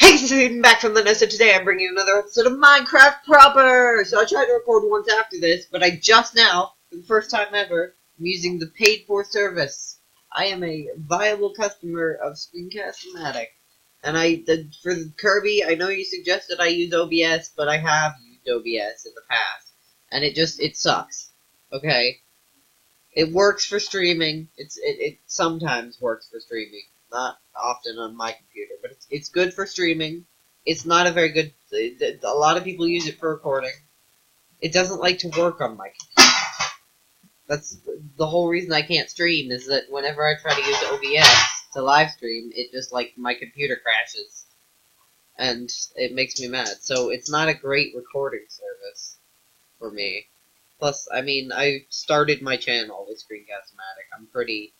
Hey, this is Aiden back from the nest, and today I'm bringing you another episode of Minecraft Proper! So I tried to record once after this, but I just now, for the first time ever, am using the paid-for service. I am a viable customer of Screencast-O-Matic. And for Kirby, I know you suggested I use OBS, but I have used OBS in the past. And it sucks. Okay? It works for streaming. It sometimes works for streaming. Not often on my computer, but it's good for streaming. It's not a very good... A lot of people use it for recording. It doesn't like to work on my computer. That's the whole reason I can't stream, is that whenever I try to use OBS to live stream, it just, like, my computer crashes. And it makes me mad. So it's not a great recording service for me. Plus, I mean, I started my channel with Screencast-O-Matic. I'm pretty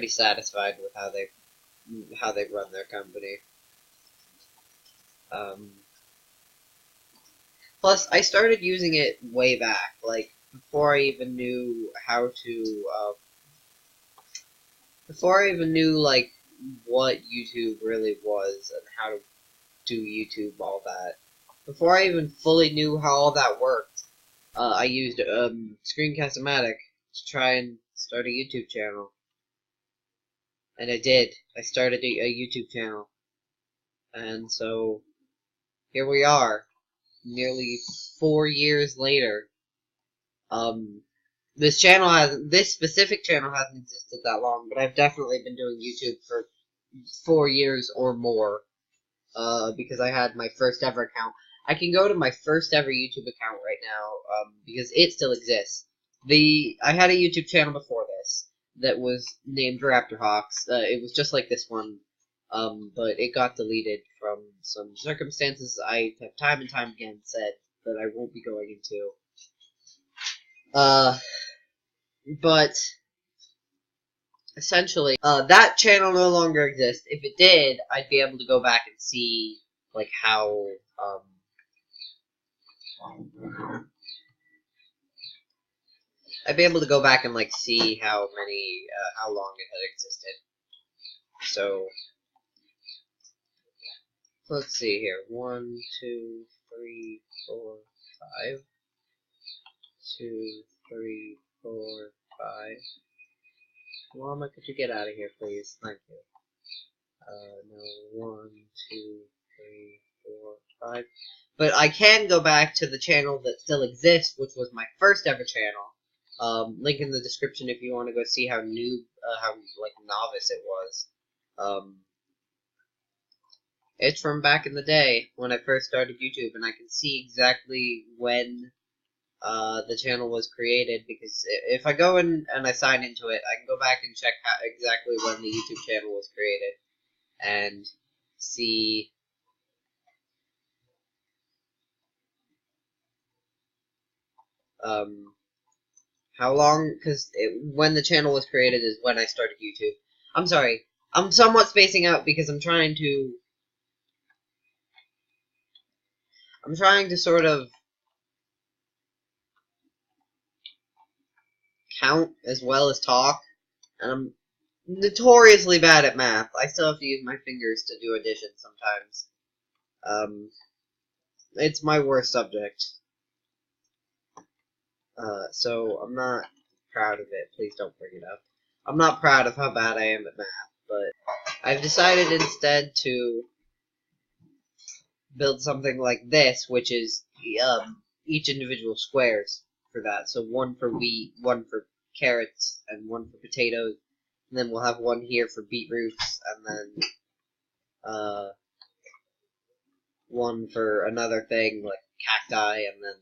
satisfied with how they run their company. Plus, I started using it way back, like, before I even knew how to, before I even knew, like, what YouTube really was, and how to do YouTube, all that. Before I even fully knew how all that worked, I used, Screencast-O-Matic to try and start a YouTube channel. And I did. I started a YouTube channel. And so, here we are, nearly 4 years later. This specific channel hasn't existed that long, but I've definitely been doing YouTube for 4 years or more, because I had my first ever account. I can go to my first ever YouTube account right now, because it still exists. I had a YouTube channel before this that was named Raptorhawks. It was just like this one, but it got deleted from some circumstances I have time and time again said that I won't be going into. But essentially, that channel no longer exists. If it did, I'd be able to go back and see, like, how, I'd be able to go back and, like, see how long it had existed. So, let's see here. 1, 2, 3, 4, 5. 2, 3, 4, 5. Llama, could you get out of here, please? Thank you. No, 1, 2, 3, 4, 5. But I can go back to the channel that still exists, which was my first ever channel. Link in the description if you want to go see how novice it was. It's from back in the day when I first started YouTube, and I can see exactly when the channel was created, because if I go in and I sign into it, I can go back and check exactly when the YouTube channel was created, and see how long, because when the channel was created is when I started YouTube. I'm sorry, I'm somewhat spacing out because I'm trying to sort of count as well as talk, and I'm notoriously bad at math. I still have to use my fingers to do addition sometimes. It's my worst subject. So I'm not proud of it. Please don't bring it up. I'm not proud of how bad I am at math, but I've decided instead to build something like this, which is each individual squares for that. So one for wheat, one for carrots, and one for potatoes. And then we'll have one here for beetroots, and then one for another thing like cacti, and then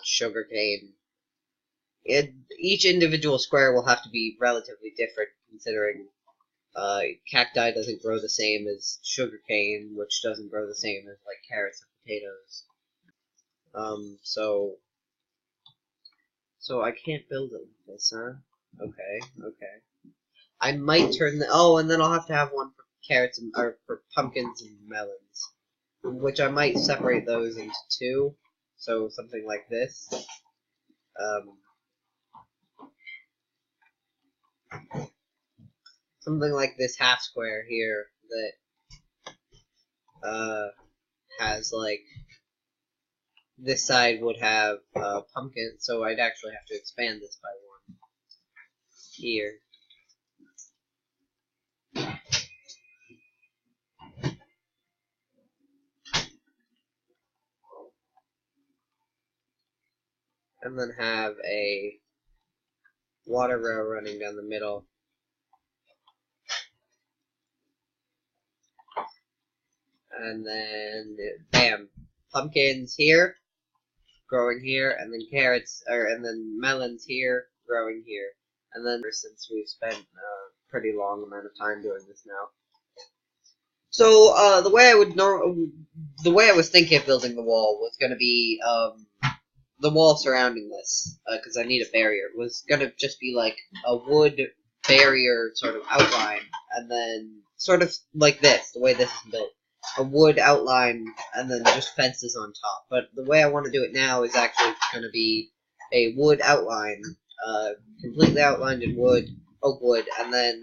sugarcane. Each individual square will have to be relatively different, considering cacti doesn't grow the same as sugarcane, which doesn't grow the same as like carrots and potatoes. So I can't build it like this, huh? Okay. I might turn and then I'll have to have one for carrots or for pumpkins and melons, which I might separate those into two. So something like this. Something like this half square here that has like this side would have pumpkin, so I'd actually have to expand this by one here. And then have a water row running down the middle. And then, bam, pumpkins here, growing here, and then carrots, and then melons here, growing here. And then, since we've spent a pretty long amount of time doing this now. So, the way I was thinking of building the wall was going to be, the wall surrounding this, because I need a barrier, was going to just be like a wood barrier sort of outline, and then sort of like this, the way this is built. A wood outline, and then just fences on top. But the way I want to do it now is actually going to be a wood outline, completely outlined in wood, oak wood, and then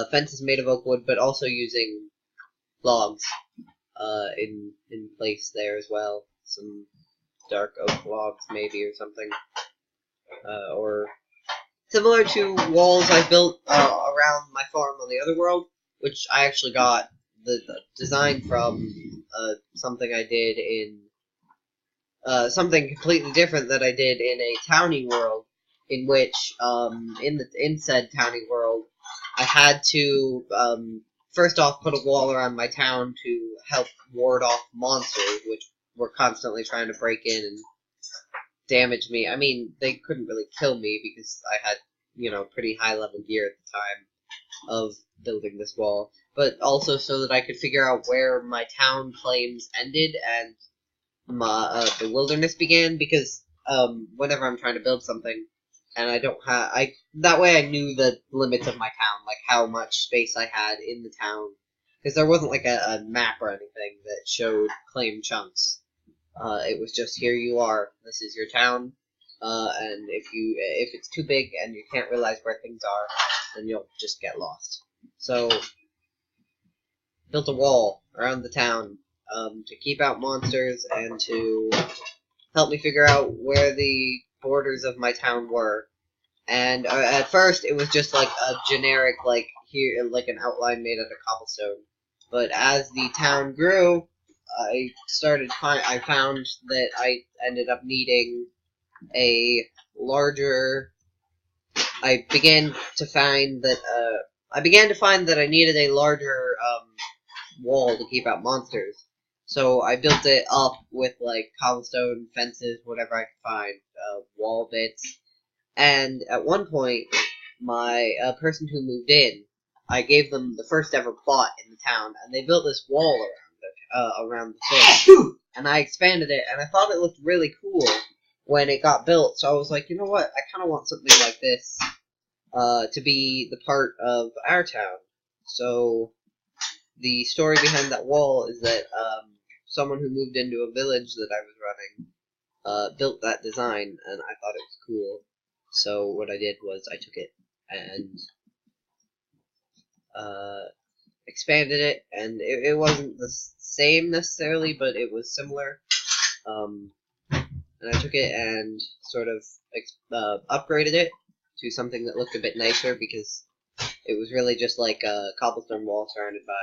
fences made of oak wood, but also using logs in place there as well. Some dark oak logs, maybe, or something. Or similar to walls I built around my farm on the other world, which I actually got the design from something I did in something completely different that I did in a townie world, in which in said townie world I had to first off put a wall around my town to help ward off monsters, which were constantly trying to break in and damage me. I mean, they couldn't really kill me because I had, pretty high level gear at the time of building this wall, but also so that I could figure out where my town claims ended and the wilderness began, because whenever I'm trying to build something and I don't have, that way I knew the limits of my town, like how much space I had in the town, because there wasn't like a map or anything that showed claim chunks. It was just, here you are, this is your town, and if it's too big and you can't realize where things are, then you'll just get lost. So, built a wall around the town to keep out monsters and to help me figure out where the borders of my town were. And at first, it was just like a generic, like here, like an outline made out of cobblestone. But as the town grew, I found that I ended up needing a larger. I began to find that I needed a larger wall to keep out monsters. So I built it up with like cobblestone fences, whatever I could find, wall bits. And at one point, my person who moved in, I gave them the first ever plot in the town, and they built this wall around the thing. And I expanded it, and I thought it looked really cool when it got built. So I was like, you know what? I kind of want something like this to be the part of our town. So the story behind that wall is that someone who moved into a village that I was running built that design, and I thought it was cool. So what I did was I took it and expanded it, and it wasn't the same necessarily, but it was similar. And I took it and sort of upgraded it to something that looked a bit nicer, because it was really just like a cobblestone wall surrounded by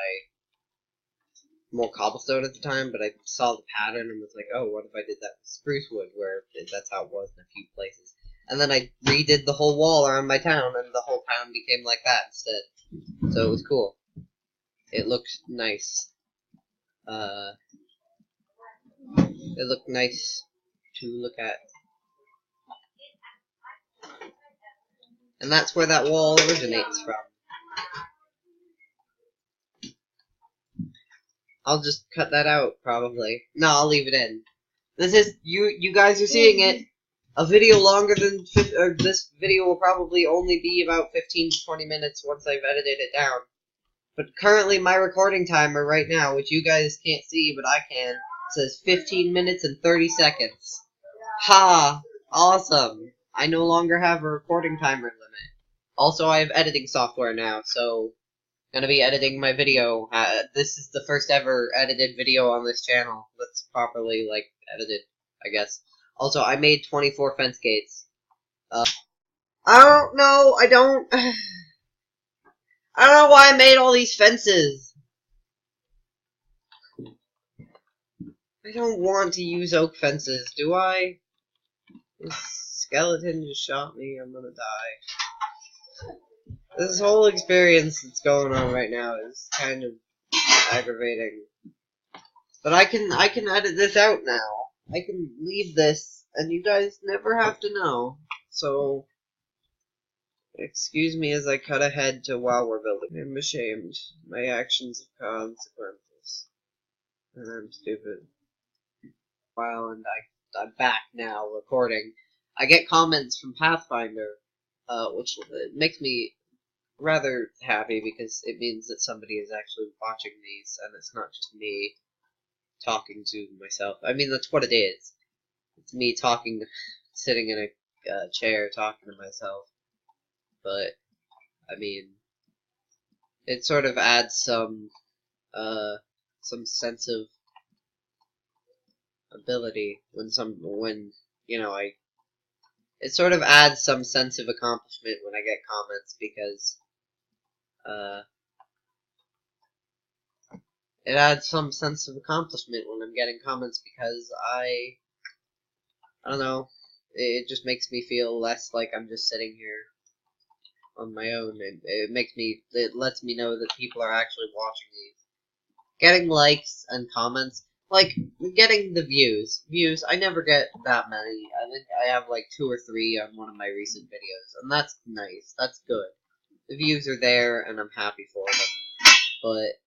more cobblestone at the time, but I saw the pattern and was like, oh, what if I did that with spruce wood, where that's how it was in a few places. And then I redid the whole wall around my town, and the whole town became like that instead. So it was cool. It looked nice. It looked nice to look at. And that's where that wall originates from. I'll just cut that out, probably. No, I'll leave it in. This is, you guys are seeing it. A video longer than, this video will probably only be about 15 to 20 minutes once I've edited it down. But currently my recording timer right now, which you guys can't see, but I can, says 15 minutes and 30 seconds. Ha! Awesome! I no longer have a recording timer limit. Also, I have editing software now, so gonna be editing my video. This is the first ever edited video on this channel that's properly, like, edited, I guess. Also, I made 24 fence gates. I don't know, I don't know why I made all these fences. I don't want to use oak fences, do I? This skeleton just shot me, I'm gonna die. This whole experience that's going on right now is kind of aggravating. But I can edit this out now. I can leave this, and you guys never have to know. So, excuse me as I cut ahead to while we're building. I'm ashamed. My actions have consequences. And I'm stupid. And I'm back now, recording. I get comments from Pathfinder, which makes me rather happy because it means that somebody is actually watching these and it's not just me talking to myself. I mean, that's what it is. It's me talking, sitting in a chair talking to myself. But, I mean, it sort of adds some sense of ability when you know, it sort of adds some sense of accomplishment when I get comments because it adds some sense of accomplishment when I'm getting comments because I don't know, it just makes me feel less like I'm just sitting here on my own. It lets me know that people are actually watching these. Getting likes and comments, like getting the views. I never get that many. I think I have like 2 or 3 on one of my recent videos, and that's nice. That's good. The views are there, and I'm happy for them. But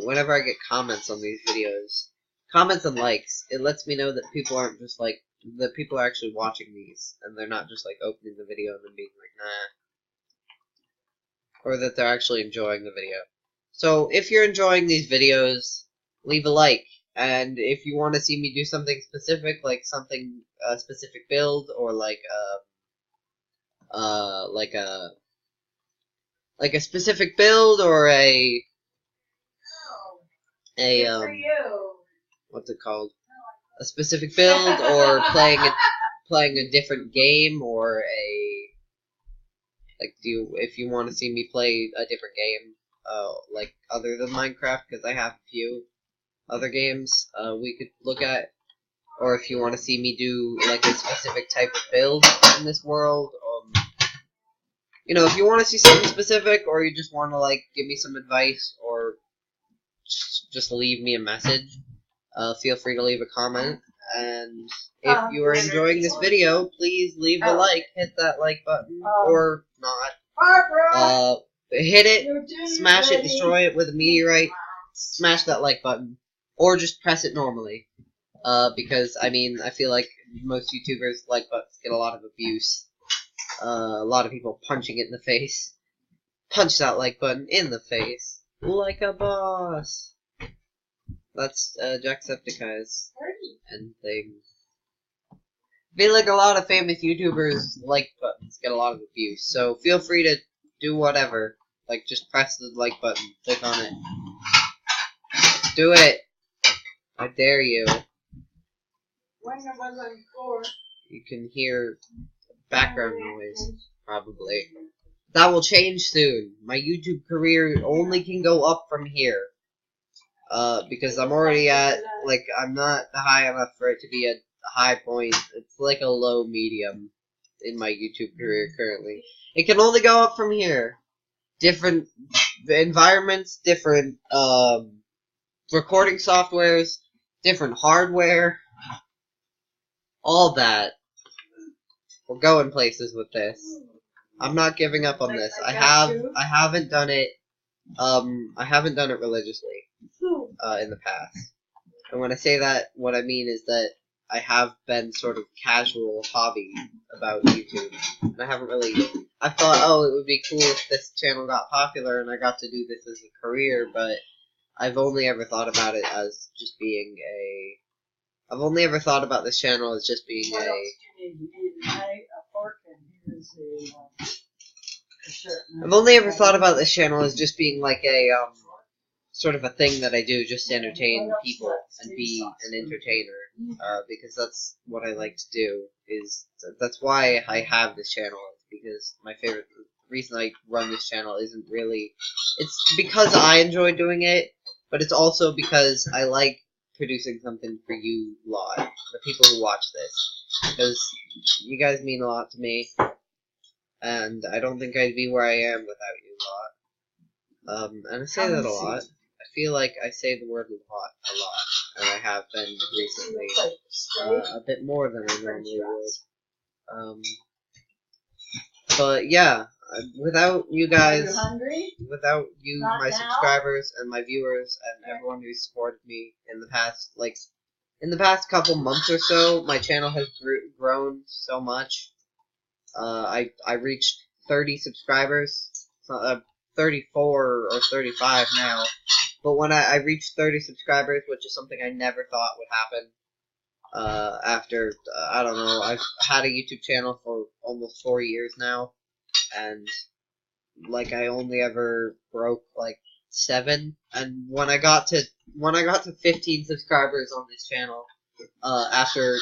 whenever I get comments on these videos, comments and likes, it lets me know that people aren't just like, that people are actually watching these, and they're not just like opening the video and then being like, nah. Or that they're actually enjoying the video. So if you're enjoying these videos, leave a like. And if you want to see me do something specific, like something, a specific build, or like a specific build, or what's it called? A specific build, or playing a different game, or if you want to see me play a different game, like other than Minecraft, because I have a few other games we could look at, or if you want to see me do like a specific type of build in this world, you know, if you want to see something specific, or you just want to like give me some advice, or just leave me a message, feel free to leave a comment. And if you are enjoying this video, please leave a like, hit that like button, or not. Hit it, smash it, destroy it with a meteorite, smash that like button, or just press it normally. Because, I mean, I feel like most YouTubers' like buttons get a lot of abuse. A lot of people punching it in the face. Punch that like button in the face. Like a boss. That's, Jacksepticeye's end thing. I feel like a lot of famous YouTubers' like buttons get a lot of abuse, so feel free to do whatever. Like, just press the like button. Click on it. Do it! I dare you. You can hear background noise, probably. That will change soon. My YouTube career only can go up from here. Because I'm already at, like, I'm not high enough for it to be a high point. It's like a low medium in my YouTube career currently. It can only go up from here. Different environments, different, recording softwares, different hardware, all that. We're going places with this. I'm not giving up on this. I haven't done it religiously, in the past. And when I say that, what I mean is that I have been sort of casual hobby about YouTube. And I haven't really, I thought, oh, it would be cool if this channel got popular and I got to do this as a career, but I've only ever thought about it as just being I've only ever thought about this channel as just being I've only ever thought about this channel as just being like a, sort of a thing that I do just to entertain people and be an entertainer, because that's what I like to do, that's why I have this channel, because the reason I run this channel isn't really, it's because I enjoy doing it, but it's also because I like producing something for you lot, the people who watch this, because you guys mean a lot to me, and I don't think I'd be where I am without you lot. And I say that a lot. I feel like I say the word a lot, and I have been recently, a bit more than I normally would. But yeah, without you guys, without you, my subscribers and my viewers and everyone who supported me in the past couple months or so, my channel has grown so much. I reached 30 subscribers, 34 or 35 now. But when I reached 30 subscribers, which is something I never thought would happen, after, I don't know, I've had a YouTube channel for almost 4 years now, and, like, I only ever broke, like, 7, and when I got to 15 subscribers on this channel, after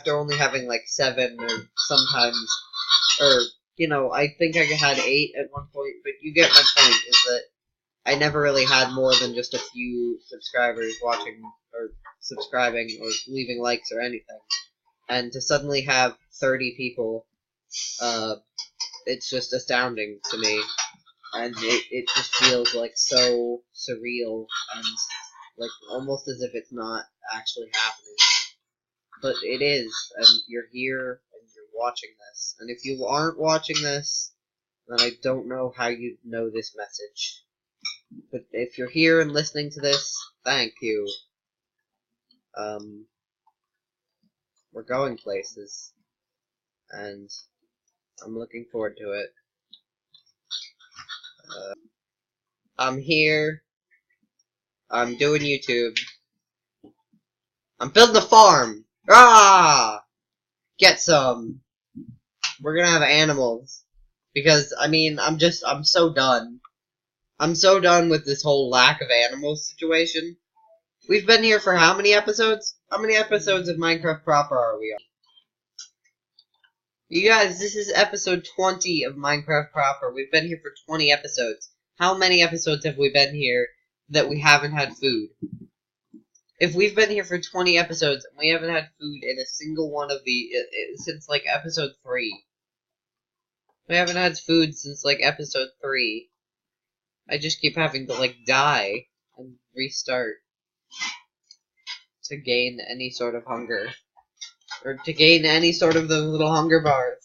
only having, like, 7, or sometimes, or, you know, I think I had 8 at one point, but you get my point, is that I never really had more than just a few subscribers watching, or subscribing, or leaving likes or anything. And to suddenly have 30 people, it's just astounding to me. And it just feels like so surreal, and like almost as if it's not actually happening. But it is, and you're here, and you're watching this. And if you aren't watching this, then I don't know how you know this message. But if you're here and listening to this, thank you. We're going places, and I'm looking forward to it. I'm here. I'm doing YouTube. I'm building a farm. Ah! Get some. We're gonna have animals. Because, I mean, I'm so done. I'm so done with this whole lack of animals situation. We've been here for how many episodes? How many episodes of Minecraft Proper are we on? You guys, this is episode 20 of Minecraft Proper. We've been here for 20 episodes. How many episodes have we been here that we haven't had food? If we've been here for 20 episodes and we haven't had food in a single one of since like episode 3. We haven't had food since like episode 3. I just keep having to like die and restart to gain any sort of hunger. Or to gain any sort of those little hunger bars.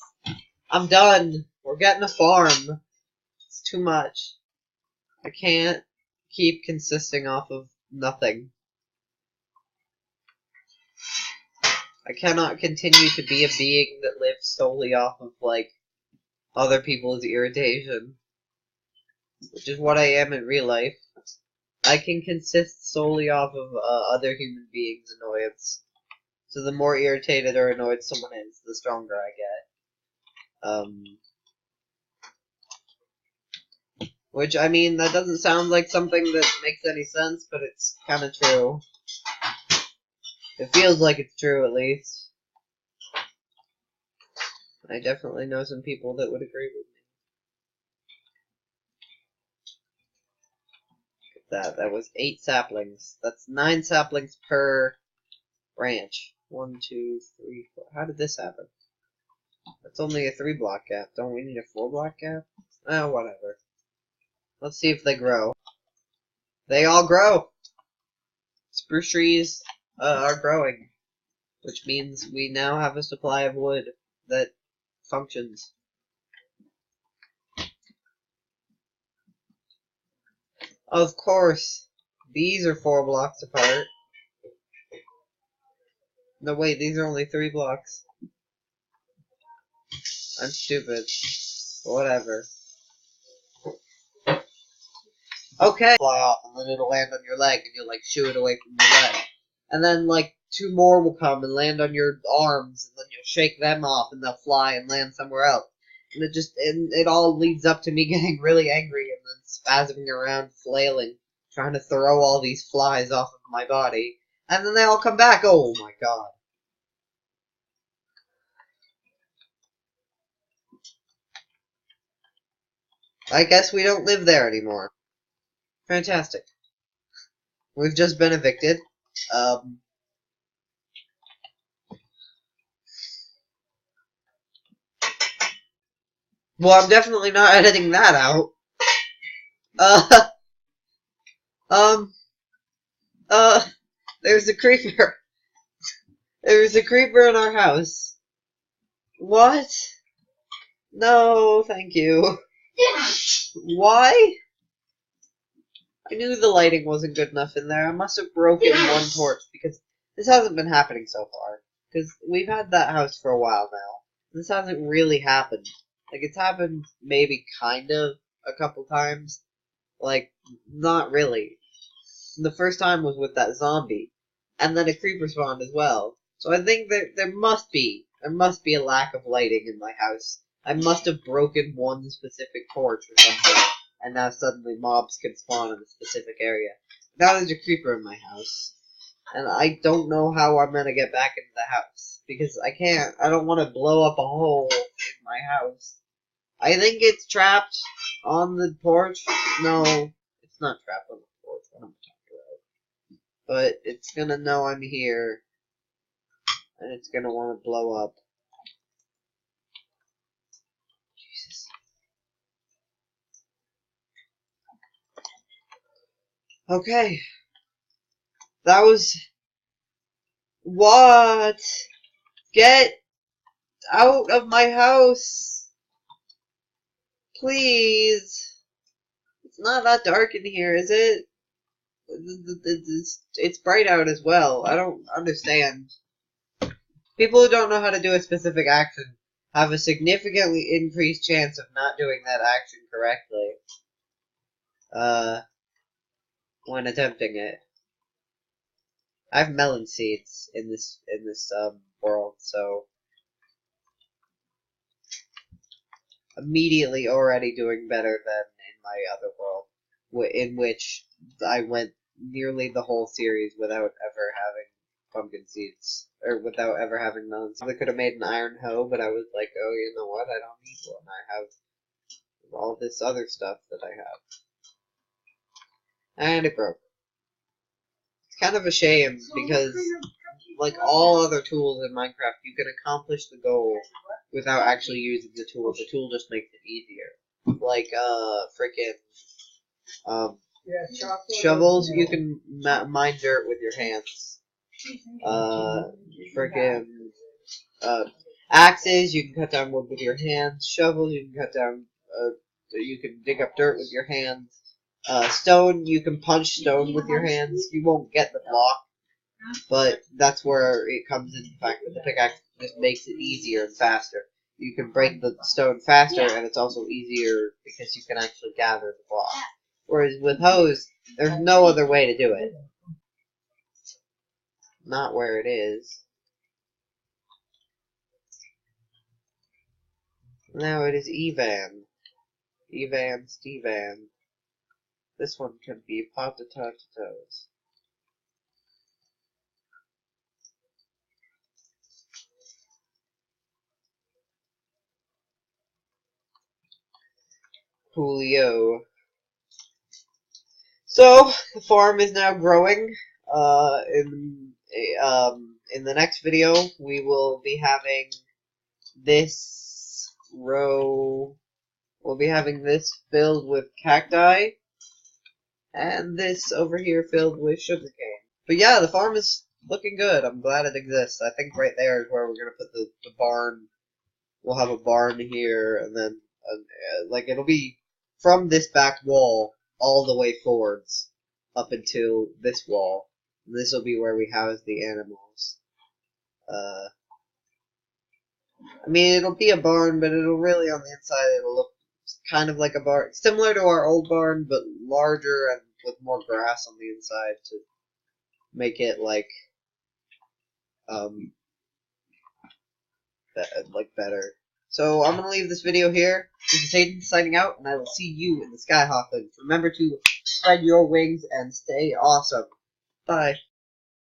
I'm done. We're getting a farm. It's too much. I can't keep consisting off of nothing. I cannot continue to be a being that lives solely off of, like, other people's irritation. Which is what I am in real life. I can consist solely off of other human beings' annoyance. So the more irritated or annoyed someone is, the stronger I get. Which, I mean, that doesn't sound like something that makes any sense, but it's kind of true. It feels like it's true, at least. I definitely know some people that would agree with me. Look at that. That was 8 saplings. That's 9 saplings per branch. 1, 2, 3, 4. How did this happen? That's only a 3-block gap. Don't we need a 4-block gap? Oh, whatever. Let's see if they grow. They all grow! Spruce trees are growing. Which means we now have a supply of wood that functions. Of course, these are 4 blocks apart. No, wait, these are only 3 blocks. I'm stupid. Whatever. Okay. Fly off, and then it'll land on your leg, and you'll, like, shoo it away from your leg. And then, like, 2 more will come and land on your arms, and then you'll shake them off, and they'll fly and land somewhere else. And it all leads up to me getting really angry and then spasming around, flailing, trying to throw all these flies off of my body. And then they all come back. Oh my god. I guess we don't live there anymore. Fantastic. We've just been evicted. Well, I'm definitely not editing that out. Um, there's a creeper. There's a creeper in our house. What? No, thank you. Why? I knew the lighting wasn't good enough in there. I must have broken one torch, because this hasn't been happening so far. Because we've had that house for a while now. This hasn't really happened. Like, it's happened maybe kind of a couple times. Like, not really. The first time was with that zombie. And then a creeper spawned as well. So I think there must be a lack of lighting in my house. I must have broken one specific torch or something, and now suddenly mobs can spawn in a specific area. Now there's a creeper in my house, and I don't know how I'm gonna get back into the house, because I don't want to blow up a hole in my house. I think it's trapped on the porch. No, it's not trapped on the porch. What am I talking about? But it's gonna know I'm here, and it's gonna want to blow up. Jesus. Okay. That was... What? Get out of my house! Please! It's not that dark in here, is it? It's bright out as well. I don't understand. People who don't know how to do a specific action have a significantly increased chance of not doing that action correctly. When attempting it. I have melon seeds in this world, so immediately already doing better than in my other world, in which I went nearly the whole series without ever having pumpkin seeds, or without ever having melons. I could have made an iron hoe, but I was like, oh, you know what? I don't need one. I have all this other stuff that I have. And it broke. It's kind of a shame, because like all other tools in Minecraft, you can accomplish the goal without actually using the tool. The tool just makes it easier. Like, shovels, you can mine dirt with your hands. Axes, you can cut down wood with your hands. Shovels, you can cut down, you can dig up dirt with your hands. Stone, you can punch stone with your hands. You won't get the block, but that's where it comes in the fact that the pickaxe just makes it easier and faster. You can break the stone faster, and it's also easier because you can actually gather the block. Whereas with hoes, there's no other way to do it. Not where it is. Now it is Evan. Evan, Stevan. This one can be potatoes. Julio. So the farm is now growing. In the next video, we will be having this row. We'll be having this filled with cacti, and this over here filled with sugarcane. But yeah, the farm is looking good. I'm glad it exists. I think right there is where we're gonna put the barn. We'll have a barn here, and then like it'll be from this back wall all the way forwards up until this wall. And this will be where we house the animals. I mean, it'll be a barn, but it'll really, on the inside, it'll look kind of like a barn. Similar to our old barn, but larger and with more grass on the inside to make it, like better. So I'm gonna leave this video here. This is Hayden signing out, and I will see you in the Skyhawk. Remember to spread your wings and stay awesome. Bye.